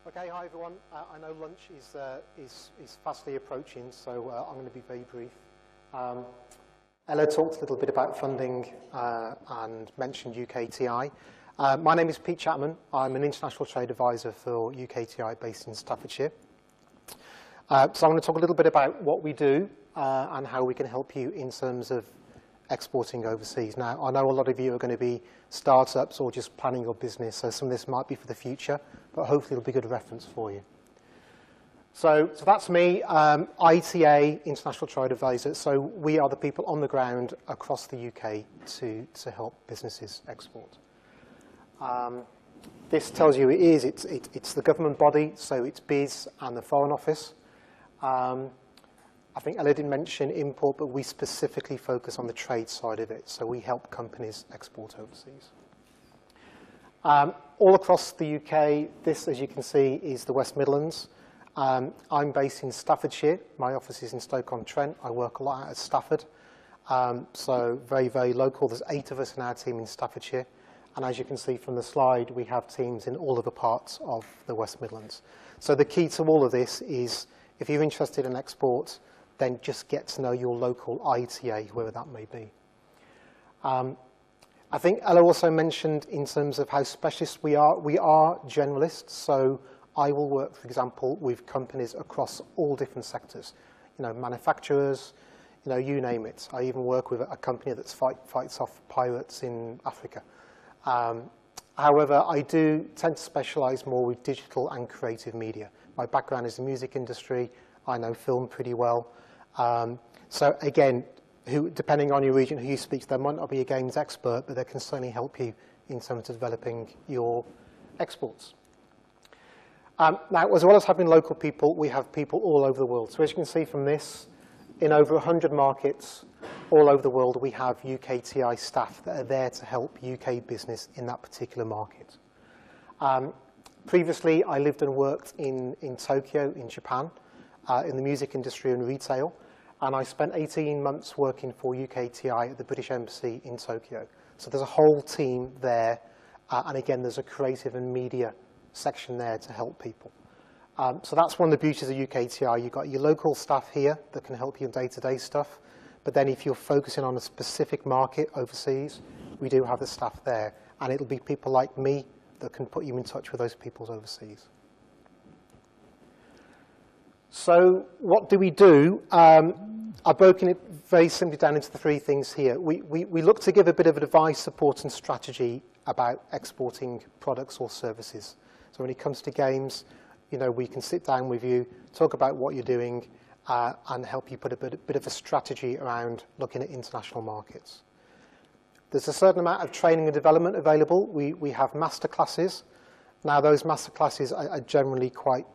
Okay, hi everyone. I know lunch is fastly approaching, so I'm going to be very brief. Ella talked a little bit about funding and mentioned UKTI. My name is Pete Chapman. I'm an international trade advisor for UKTI based in Staffordshire. So I'm going to talk a little bit about what we do and how we can help you in terms of exporting overseas. Now, I know a lot of you are going to be startups or just planning your business, so some of this might be for the future, but hopefully it'll be a good reference for you. So that's me, ITA, International Trade Advisor. So we are the people on the ground across the UK to help businesses export. This tells you it's the government body, so it's BIS and the Foreign Office. I think Ella didn't mention import, but we specifically focus on the trade side of it, so we help companies export overseas. All across the UK, this, as you can see, is the West Midlands. I'm based in Staffordshire. My office is in Stoke-on-Trent. I work a lot out of Stafford, so very, very local. There's 8 of us in our team in Staffordshire, and as you can see from the slide, we have teams in all other parts of the West Midlands. So the key to all of this is, if you're interested in export, then just get to know your local ITA, whoever that may be. I think Ella also mentioned in terms of how specialist we are generalists, so I will work, for example, with companies across all different sectors. You know, manufacturers, you know, you name it. I even work with a company that fights off pirates in Africa. However, I do tend to specialize more with digital and creative media. My background is the music industry. I know film pretty well. So again, depending on your region, who you speak to, they might not be a games expert, but they can certainly help you in terms of developing your exports. Now, as well as having local people, we have people all over the world. So as you can see from this, in over 100 markets all over the world, we have UKTI staff that are there to help UK business in that particular market. Previously, I lived and worked in Tokyo, in Japan, in the music industry and retail. And I spent 18 months working for UKTI at the British Embassy in Tokyo. So there's a whole team there. And again, there's a creative and media section there to help people. So that's one of the beauties of UKTI. You've got your local staff here that can help you in day-to-day stuff. But then if you're focusing on a specific market overseas, we do have the staff there. And it'll be people like me that can put you in touch with those people overseas. So what do we do? I've broken it very simply down into the 3 things here. We look to give a bit of advice, support, and strategy about exporting products or services. So when it comes to games, you know, we can sit down with you, talk about what you're doing, and help you put a bit of a strategy around looking at international markets. There's a certain amount of training and development available. We have master classes. Now, those master classes are generally quite,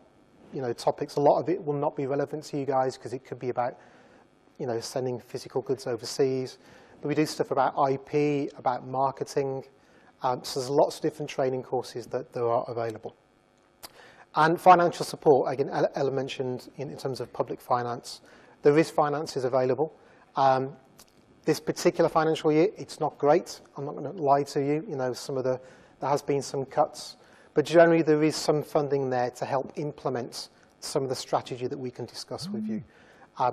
you know, topics. A lot of it will not be relevant to you guys because it could be about, you know, sending physical goods overseas. But we do stuff about IP, about marketing. So there's lots of different training courses that there are available. And financial support, again, Ella mentioned in terms of public finance, there is finances available. This particular financial year, it's not great. I'm not going to lie to you. You know, there has been some cuts. But generally, there is some funding there to help implement some of the strategy that we can discuss with you.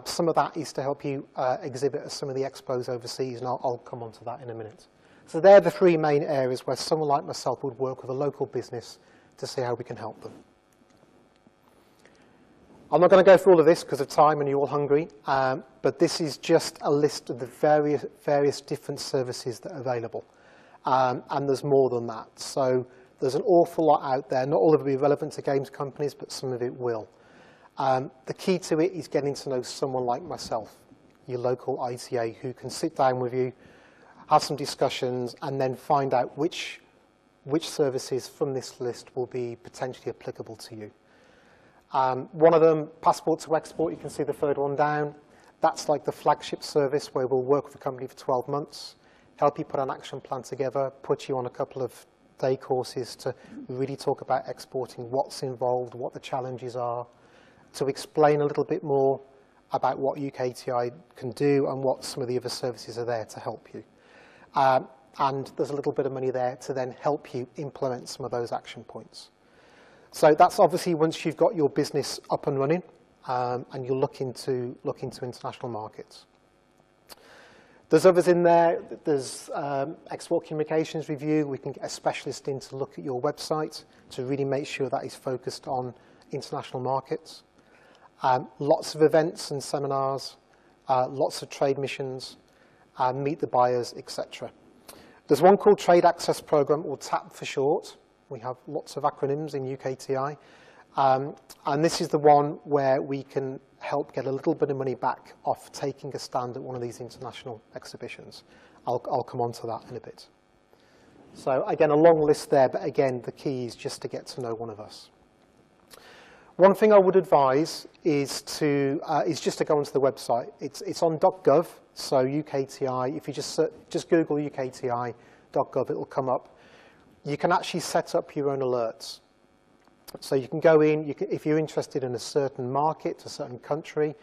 Some of that is to help you exhibit at some of the expos overseas, and I'll come on to that in a minute. So they're the 3 main areas where someone like myself would work with a local business to see how we can help them. I'm not going to go through all of this because of time and you're all hungry, but this is just a list of the various different services that are available. And there's more than that. So there's an awful lot out there. Not all of it will be relevant to games companies, but some of it will. The key to it is getting to know someone like myself, your local ITA, who can sit down with you, have some discussions, and then find out which services from this list will be potentially applicable to you. One of them, passport to export, you can see the 3rd one down. That's like the flagship service where we'll work with a company for 12 months, help you put an action plan together, put you on a couple of day courses to really talk about exporting, what's involved, what the challenges are, to explain a little bit more about what UKTI can do and what some of the other services are there to help you. And there's a little bit of money there to then help you implement some of those action points. So that's obviously once you've got your business up and running and you're looking to international markets. There's others in there. There's export communications review. We can get a specialist in to look at your website to really make sure that is focused on international markets. Lots of events and seminars, lots of trade missions, meet the buyers, etc. There's one called Trade Access Program, or TAP for short. We have lots of acronyms in UKTI. And this is the one where we can help get a little bit of money back off taking a stand at one of these international exhibitions. I'll come on to that in a bit. So again, a long list there, but again, the key is just to get to know one of us. One thing I would advise is just to go onto the website. It's on .gov, so UKTI. If you just Google UKTI.gov, it'll come up. You can actually set up your own alerts. So you can go in, if you're interested in a certain market, a certain country,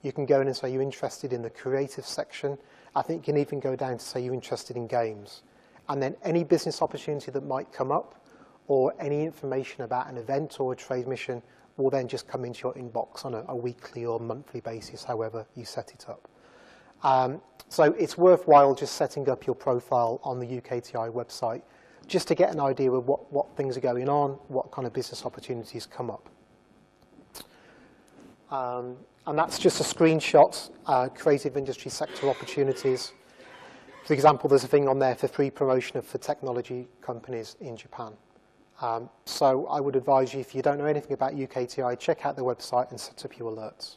you can go in and say you're interested in the creative section. I think you can even go down to say you're interested in games. And then any business opportunity that might come up or any information about an event or a trade mission will then just come into your inbox on a weekly or monthly basis, however you set it up. So it's worthwhile just setting up your profile on the UKTI website just to get an idea of what things are going on, what kind of business opportunities come up. And that's just a screenshot, creative industry sector opportunities. For example, there's a thing on there for free promotion for technology companies in Japan. So I would advise you, if you don't know anything about UKTI, check out the website and set up your alerts.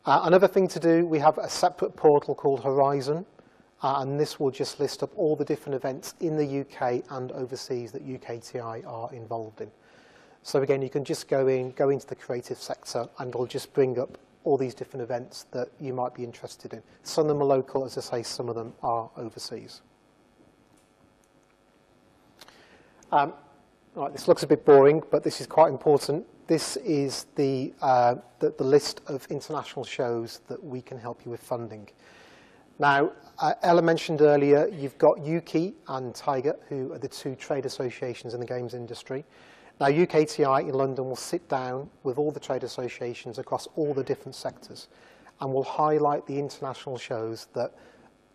Another thing to do, we have a separate portal called Horizon. And this will just list up all the different events in the UK and overseas that UKTI are involved in. So again, you can just go into the creative sector, and it'll just bring up all these different events that you might be interested in. Some of them are local, as I say, some of them are overseas. Right, this looks a bit boring, but this is quite important. This is the list of international shows that we can help you with funding. Now, Ella mentioned earlier, you've got UKI and Tiger, who are the two trade associations in the games industry. Now, UKTI in London will sit down with all the trade associations across all the different sectors and will highlight the international shows that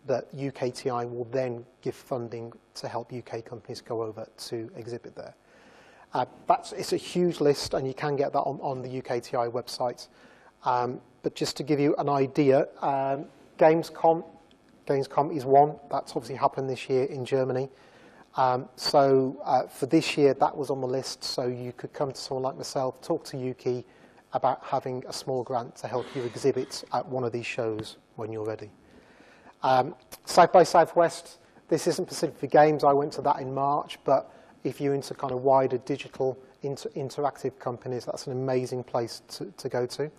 UKTI will then give funding to help UK companies go over to exhibit there. It's a huge list, and you can get that on the UKTI website. But just to give you an idea, Gamescom is one. That's obviously happened this year in Germany. So for this year, that was on the list. So you could come to someone like myself, talk to UKI about having a small grant to help you exhibit at one of these shows when you're ready. South by Southwest, this isn't specific for games. I went to that in March. But if you're into kind of wider digital interactive companies, that's an amazing place to go to.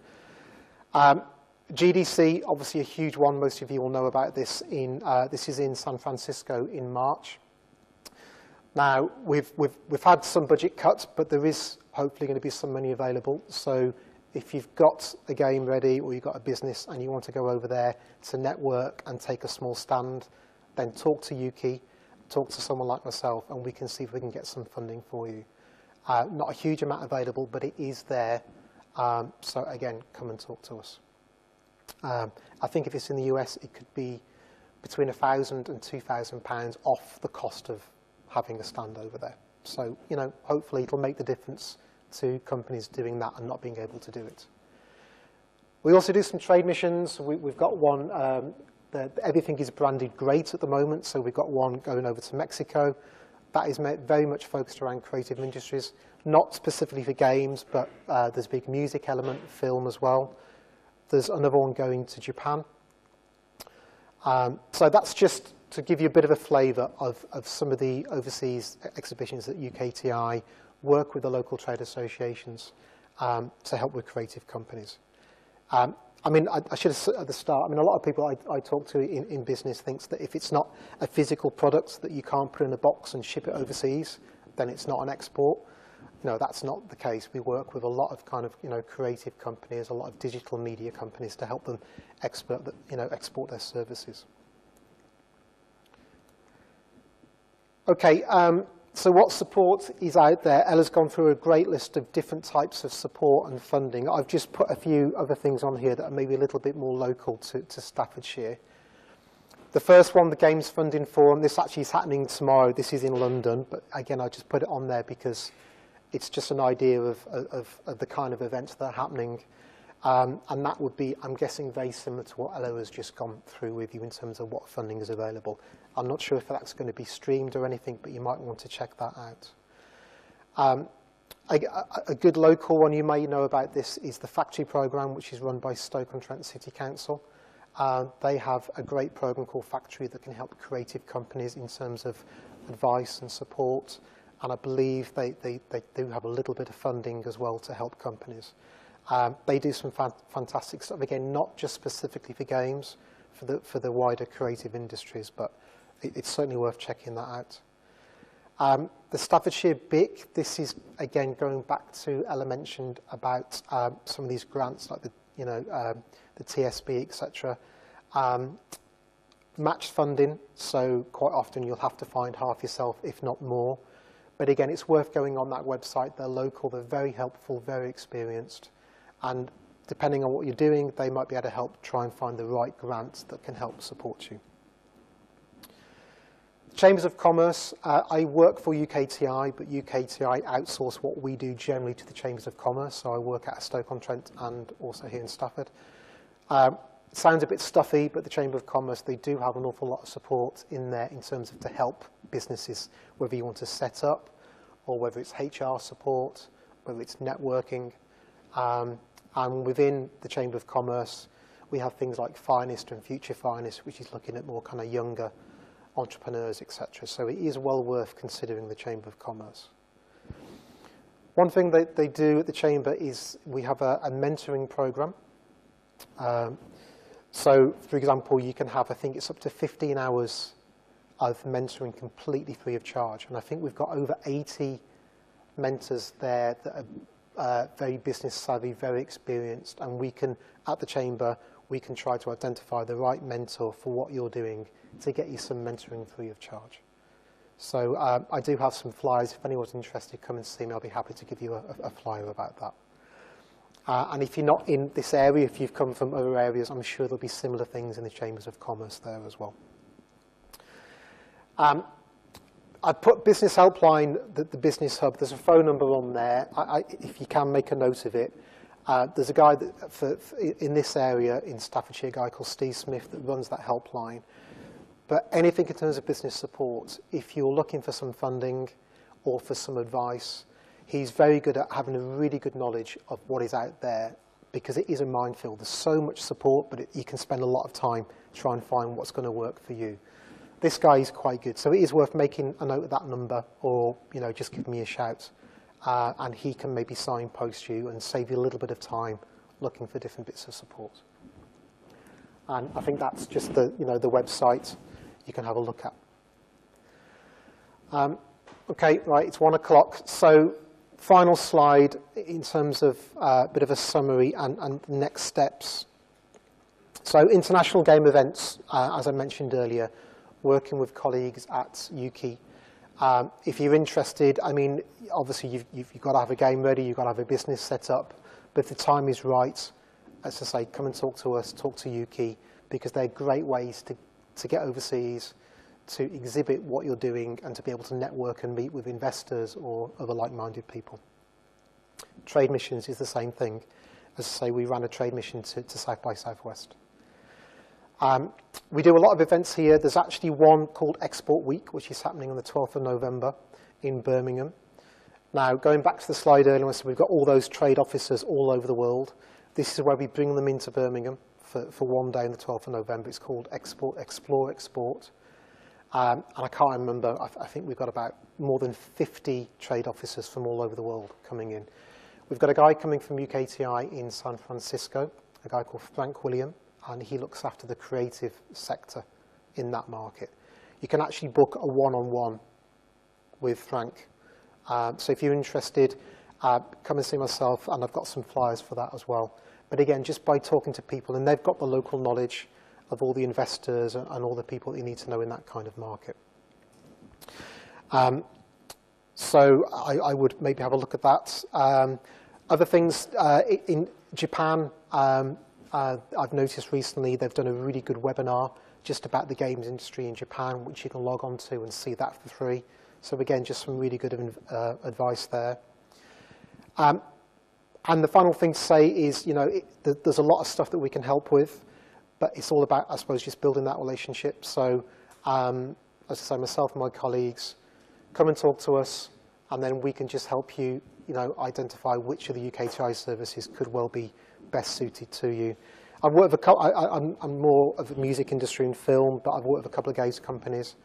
GDC, obviously a huge one. Most of you will know about this. This is in San Francisco in March. Now, we've had some budget cuts, but there is hopefully going to be some money available. So if you've got a game ready or you've got a business and you want to go over there to network and take a small stand, then talk to UKI, talk to someone like myself, and we can see if we can get some funding for you. Not a huge amount available, but it is there. So again, come and talk to us. I think if it's in the US, it could be between £1,000 and £2,000 off the cost of having a stand over there. So, you know, hopefully it'll make the difference to companies doing that and not being able to do it. We also do some trade missions. We've got one, everything is branded great at the moment, so we've got one going over to Mexico. That is very much focused around creative industries, not specifically for games, but there's a big music element, film as well. There's another one going to Japan. So that's just to give you a bit of a flavour of some of the overseas exhibitions that UKTI work with the local trade associations to help with creative companies. I mean, I should have said at the start, I mean, a lot of people I talk to in business thinks that if it's not a physical product that you can't put in a box and ship it overseas, then it's not an export. No, that's not the case. We work with a lot of kind of, you know, creative companies, a lot of digital media companies to help them export their services. Okay, So what support is out there? Ella's gone through a great list of different types of support and funding. I've just put a few other things on here that are maybe a little bit more local to Staffordshire. The first one, the Games Funding Forum, this actually is happening tomorrow. This is in London, but again, I just put it on there because it's just an idea of the kind of events that are happening. And that would be, I'm guessing, very similar to what Ella has just gone through with you in terms of what funding is available. I'm not sure if that's going to be streamed or anything, but you might want to check that out. A good local one you may know about this is the Factory Programme, which is run by Stoke-on-Trent City Council. They have a great programme called Factory that can help creative companies in terms of advice and support. And I believe they do have a little bit of funding as well to help companies. They do some fantastic stuff, again, not just specifically for games, for the wider creative industries, but it's certainly worth checking that out. The Staffordshire BIC, this is, again, going back to Ella mentioned about some of these grants, like the TSB, etc. Matched funding, so quite often you'll have to find half yourself, if not more. But again, it's worth going on that website. They're local, they're very helpful, very experienced. And depending on what you're doing, they might be able to help try and find the right grants that can help support you. Chambers of Commerce, I work for UKTI, but UKTI outsource what we do generally to the Chambers of Commerce. So I work at Stoke-on-Trent and also here in Stafford. It sounds a bit stuffy, but the Chamber of Commerce, they do have an awful lot of support in there in terms of to help businesses, whether you want to set up or whether it's HR support, whether it's networking. And within the Chamber of Commerce, we have things like Finest and Future Finest, which is looking at more kind of younger entrepreneurs, etc. So it is well worth considering the Chamber of Commerce. One thing that they do at the Chamber is we have a mentoring program. So, for example, you can have, I think it's up to 15 hours of mentoring completely free of charge. And I think we've got over 80 mentors there that are very business savvy, very experienced. And we can, at the Chamber, we can try to identify the right mentor for what you're doing to get you some mentoring free of charge. So I do have some flyers. If anyone's interested, come and see me. I'll be happy to give you a flyer about that. And if you're not in this area, if you've come from other areas, I'm sure there'll be similar things in the Chambers of Commerce there as well. I put Business Helpline, the Business Hub. There's a phone number on there. If you can, make a note of it. There's a guy in this area in Staffordshire, a guy called Steve Smith, that runs that helpline. But anything in terms of business support, if you're looking for some funding or for some advice, he's very good at having a really good knowledge of what is out there, because it is a minefield. There's so much support, but you can spend a lot of time trying to find what's going to work for you. This guy is quite good, so it is worth making a note of that number, or just give me a shout, and he can maybe signpost you and save you a little bit of time looking for different bits of support. And I think that's just the website you can have a look at. Okay, right, it's 1 o'clock. So final slide in terms of a bit of a summary and next steps. So international game events, as I mentioned earlier, working with colleagues at UKI. If you're interested, I mean, obviously you've got to have a game ready, you've got to have a business set up, but if the time is right, as I say, come and talk to us, talk to UKI, because they're great ways to get overseas, to exhibit what you're doing, and to be able to network and meet with investors or other like-minded people. Trade missions is the same thing. As I say, we ran a trade mission to South by Southwest. We do a lot of events here. There's actually one called Export Week, which is happening on the 12th of November in Birmingham. Now, going back to the slide earlier, so we've got all those trade officers all over the world. This is where we bring them into Birmingham for one day on the 12th of November. It's called Explore Export. And I can't remember, I think we've got about more than 50 trade officers from all over the world coming in. We've got a guy coming from UKTI in San Francisco, a guy called Frank William, and he looks after the creative sector in that market. You can actually book a one-on-one with Frank. So if you're interested, come and see myself, and I've got some flyers for that as well. But again, just by talking to people, and they've got the local knowledge of all the investors and all the people that you need to know in that kind of market. So I would maybe have a look at that. Other things, in Japan, I've noticed recently they've done a really good webinar just about the games industry in Japan, which you can log on to and see that for free. So again, just some really good advice there. And the final thing to say is, there's a lot of stuff that we can help with, but it's all about, I suppose, just building that relationship. So, as I say, myself and my colleagues, come and talk to us, and then we can just help you, identify which of the UKTI services could well be best suited to you. I've worked with I'm more of the music industry and film, but I've worked with a couple of games companies.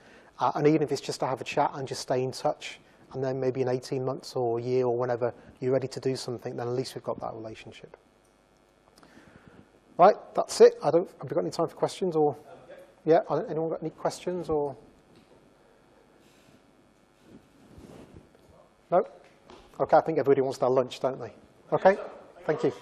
And even if it's just to have a chat and just stay in touch, and then maybe in 18 months or a year or whenever you're ready to do something, then at least we've got that relationship. Right, that's it. Have we got any time for questions? Or yeah, anyone got any questions? Or no? Okay, I think everybody wants their lunch, don't they? Okay, thank you.